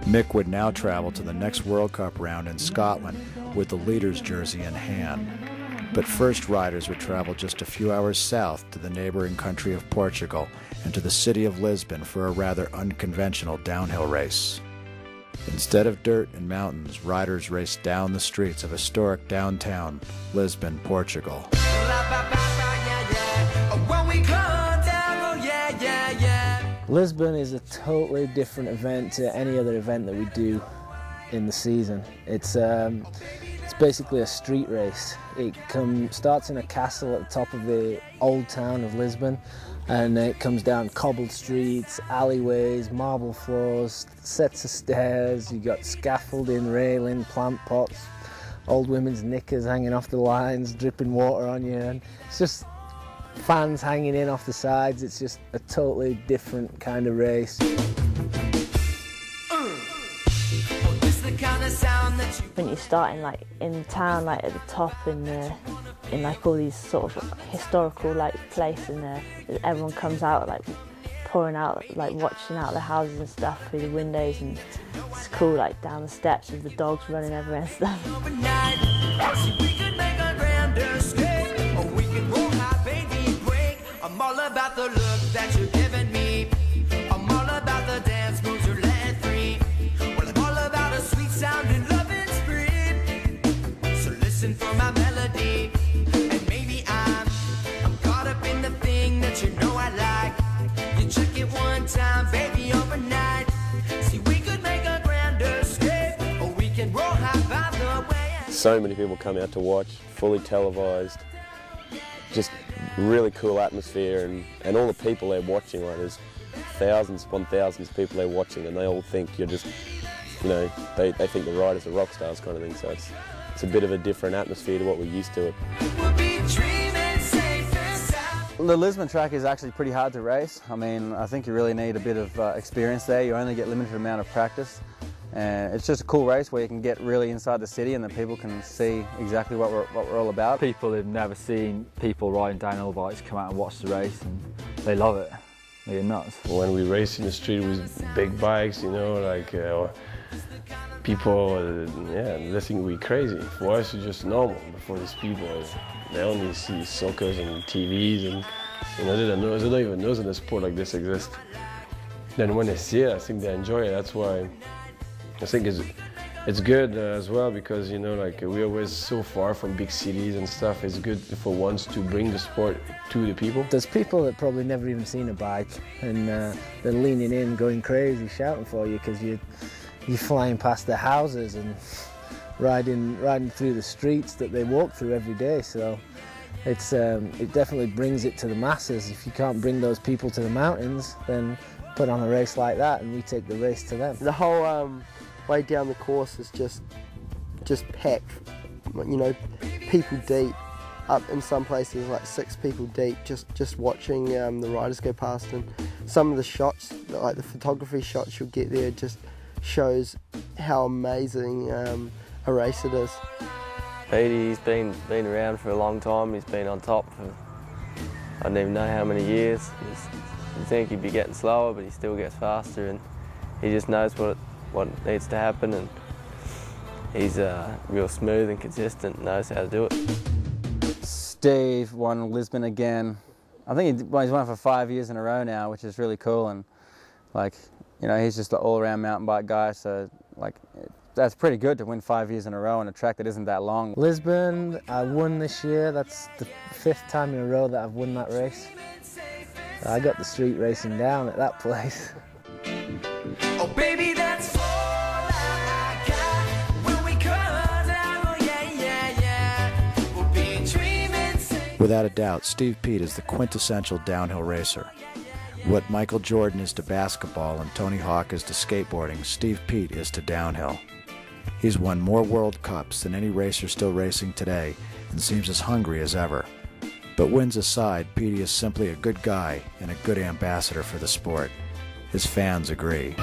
Mick would now travel to the next World Cup round in Scotland with the leader's jersey in hand. But first, riders would travel just a few hours south to the neighboring country of Portugal and to the city of Lisbon for a rather unconventional downhill race. Instead of dirt and mountains, riders raced down the streets of historic downtown Lisbon, Portugal. Lisbon is a totally different event to any other event that we do in the season. It's basically a street race. It starts in a castle at the top of the old town of Lisbon, and it comes down cobbled streets, alleyways, marble floors, sets of stairs. You got scaffolding, railing, plant pots, old women's knickers hanging off the lines, dripping water on you, and it's just fans hanging in off the sides. It's just a totally different kind of race. When you're starting like in town, like at the top in like all these sort of historical like place, and everyone comes out like pouring out, like watching out the houses and stuff through the windows, and it's cool, like down the steps with the dogs running everywhere and stuff. I'm all about the look that you're giving me. I'm all about the dance moves you're letting free. Well, I'm all about a sweet sounding loving spree. So listen for my melody, and maybe I'm caught up in the thing that you know I like. You check it one time, baby, overnight. See, we could make a grander escape, or we can roll high by the way. So many people come out to watch, fully televised. Just really cool atmosphere, and all the people they're watching, like there's thousands upon thousands of people they're watching, and they all think you're just, you know, they think the riders are rock stars kind of thing, so it's a bit of a different atmosphere to what we're used to. The Lisbon track is actually pretty hard to race. I mean, I think you really need a bit of experience there. You only get limited amount of practice. And it's just a cool race where you can get really inside the city and the people can see exactly what we're all about. People who've never seen people riding downhill bikes come out and watch the race, and they love it. They're nuts. When we race in the street with big bikes, you know, like people, they think we're crazy. For us, it's just normal. But for these people, they only see soccers and TVs, and you know, they don't even know that a sport like this exists. Then when they see it, I think they enjoy it. That's why I think it's good as well, because you know, like we're always so far from big cities and stuff. It's good for once to bring the sport to the people. There's people that probably never even seen a bike, and they're leaning in, going crazy, shouting for you because you're flying past their houses and riding through the streets that they walk through every day. So it definitely brings it to the masses. If you can't bring those people to the mountains, then put on a race like that, and we take the race to them. The whole way down the course is just packed, you know, people deep, up in some places like 6 people deep, just watching the riders go past. And some of the shots, like the photography shots you'll get there, just shows how amazing a race it is. Petey's been around for a long time. He's been on top for I don't even know how many years. You think he'd be getting slower, but he still gets faster, and he just knows what needs to happen, and he's real smooth and consistent, knows how to do it. Steve won Lisbon again. I think he's won for 5 years in a row now, which is really cool, and like, you know, he's just an all-around mountain bike guy, so like that's pretty good to win 5 years in a row on a track that isn't that long. Lisbon, I won this year. That's the 5th time in a row that I've won that race. I got the street racing down at that place. Oh, baby, that's all I got when we come down. Oh, yeah. We'll be dreaming. Without a doubt, Steve Peat is the quintessential downhill racer. What Michael Jordan is to basketball and Tony Hawk is to skateboarding, Steve Peat is to downhill. He's won more World Cups than any racer still racing today and seems as hungry as ever. But wins aside, Petey is simply a good guy and a good ambassador for the sport. His fans agree.